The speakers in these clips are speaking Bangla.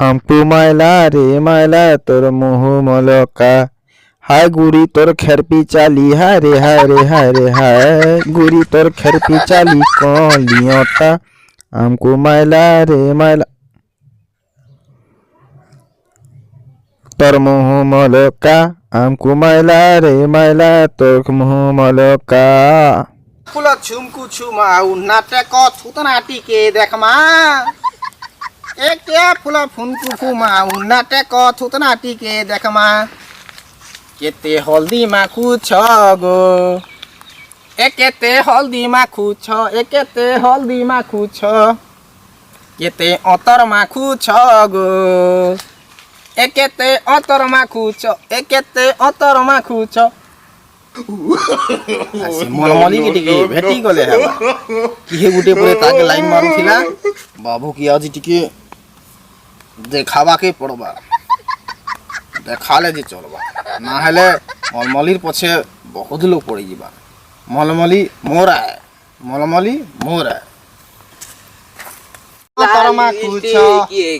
আমটু মাইলা রে মাইলা তোর মুহ মলকা হায় গুড়ি তোর খেরপি চালি হায় রে হায় রে হায় রে হায় গুড়ি তোর খেরপি চালি কলিয়তা আমকু মাইলা রে মাইলা তোর মুহ মলকা আমকু মাইলা রে মাইলা তোর মুহ মলকা ফুল ছুমকু ছুমা উন্নাতে ক থুতনা টিকে দেখমা একে ফুল ফুনকু ফুমা উন্নাতে ক থুতনা টিকে দেখমা কেতে হলদি মাখু ছ গো একেতে হলদি মাখু ছ একেতে হলদি মাখু ছ কেতে অতর মাখু ছ গো একেতে অতর মাখু ছ একেতে অতর মাখু ছ মলমলি के टिके भेटी गले हेबा किहे गुटे परे ताके लाइन मारुथिला बाबू की आज टिके देखावा के पड़बा देखाले जे चलबा ना हेले मलमलिर पछे बहुत लोग पड़ी जिबा मलमली मोरा मलमली मोरा तरमा कुछ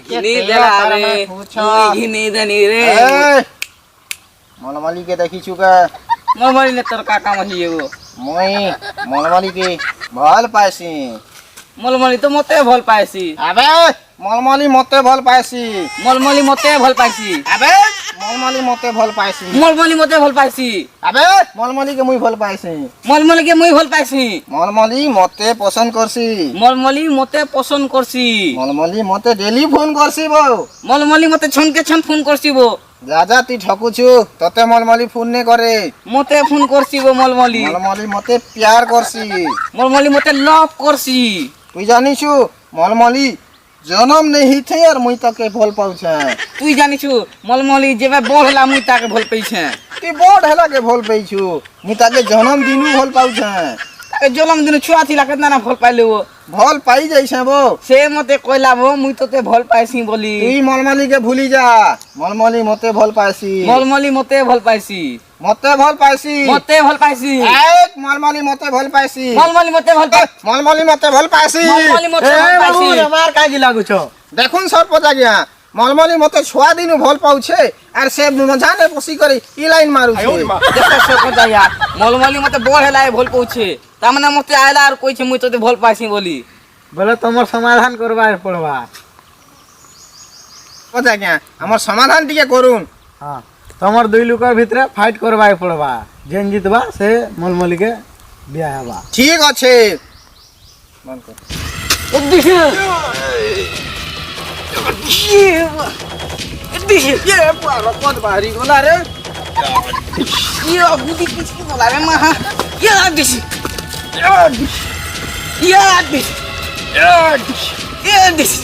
घिनी देला रे घिनी दनी रे मलमली के देखी चुका मलमली ने तोर का काम हिए वो মই মলমলি के ভাল পাইছি मलमली तो मते भल पाइसी আবে মলমলি মতে ভাল পাইছি मलमली मते भल पाइसी আবে মলমলি মতে ভাল পাইছি मलमली मते भल पाइसी আবে মলমলি के মুই ভাল পাইছি मलमली के मुई भल पाइसी মলমলি মতে পছন্দ করছি मलमली मते पसंद करसी মলমলি মতে ডেলি ফোন করছি বউ मलमली मते छन के छन फोन करसी वो রাজা তুই ঠকুছু ততে মলমলি ফোন নে করে मते फोन करसी वो मलमली মলমলি মতে প্যার করছি मलमली मते लव करसी তুই জানিছু মলমলি জনম নেহি থে আর মুই তাকে ভাল পাউছে তুই জানিছু मलमली जेबे बढ़ला मुई ताके भल पइछे তুই বড় হেলা के ভাল পাইছু মুই তাকে জনম দিনু ভাল পাউছে ताके जन्म दिन छुआ थिला केतना ना भल पाइले वो ভাল পাই যাইছে বউ से मते कहला वो मुई तोते भल पाइसी बोली তুই মলমলি के ভুলি যা মলমলি মতে ভাল পাইছি मलमली मते भल पाइसी মতে ভাল পাইছি मते भल पाइसी এক মলমলি মতে ভাল পাইছি मलमली मते भल पाइसी মলমলি মতে ভাল পাইছি মলমলি মতে ভাল পাইছি। আমার কাজি লাগুছ দেখুন সরপঞ্চ আজ্ঞা মলমলি মতে ছুয়া দিনু ভাল পাউছে আর সে মজানে বসি করে ই লাইন মারুছে देखो सको जाया मलमली मते बढ़ला भल पहुचे तामने मते आइला और कइछे मुई तोते भल पाइसी बोली বলে তোমার সমাধান করবার পড়বা কথা আজ্ঞা আমার সমাধান টিকে করুন হ্যাঁ তোমার দুই লোকের ভিতরে ফাইট করবার পড়বা যেন জিতবা সে মলমলিকে বিয়া হবা ঠিক আছে মন কর दिखे दिखे ये पारो कत बाहरी गोला रे ये बुद्धि किसकी बोला रे महा ये दिखे ये दिखे ये दिखे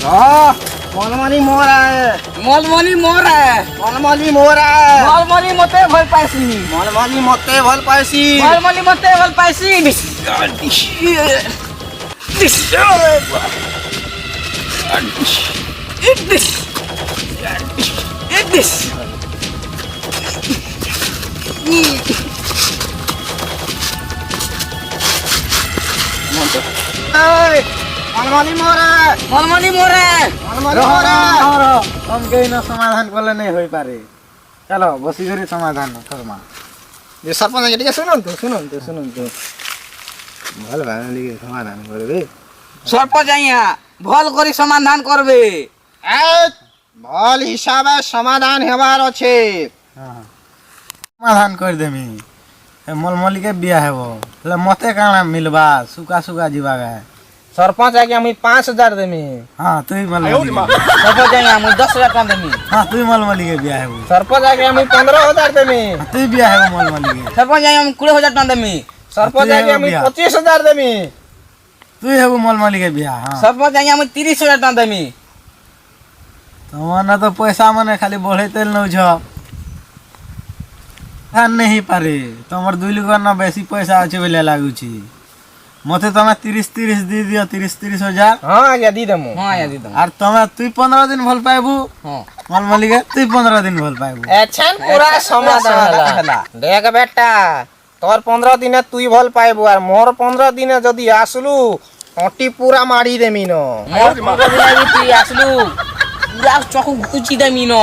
हां मलमली मोरा है मलमली मोर है मलमली मोरा है मलमली मते भल पाइसी मलमली मते ভাল পাইছি मलमली मते भल पाइसी এই মলমলি মোরা मलमली मोर है মলমলি মোরা তোমাকে না সমাধান করলে নেই হই পারে চলো বসি করে সমাধান করবা যে সরপঞ্চ টিকে শুনুন তো ভালো ভালো লিখে সমাধান করবে सरपंच आइया भल करी समाधान करबे এক ভাল হিসাবে সমাধান হেবার আছে হ্যাঁ সমাধান করে দেমি মলমলিকে বিয়া হব হলে মতে কাଣା মিলবা সুকা সুকা ଯିବା গায় সরপঞ্চ আগে আমি 5000 দেমি হ্যাঁ তুই মলমলি सरपंच आइया मुई 10000 टका देमी হ্যাঁ তুই মলমলিকে বিয়া হব সরপঞ্চ আগে আমি 15000 দেমি তুই বিয়া হব মলমলিকে सरपंच आइया हम 20000 टका देमी সরপঞ্চ আগে আমি 25000 দেমি তুই হব মলমলিকে বিয়া হ্যাঁ सरपंच आइया हम 30000 टका देमी তোমার না তো পয়সা মানে খালি বড়ে তেল নৌছ ধান নেই পারে তোমার দুই লোকের না বেশি পয়সা আছে বলে লাগুছি মতে তুমি 30 দিয়ে দিও 30 হাজার হ্যাঁ আগে দি দেমু हां आइया दी दम আর তুমি তুই 15 দিন ভাল পাইবু हां মলমলিকে তুই 15 দিন ভাল পাইবু এছেন পুরা সমাধান হেলা। দেখ বেটা তোর 15 দিনে তুই ভাল পাইবু আর মোর 15 দিনে যদি আসলু অটি পুরা মারি দেমি ন তুই আসলু পুরা চকু ঘুচি দেমি ন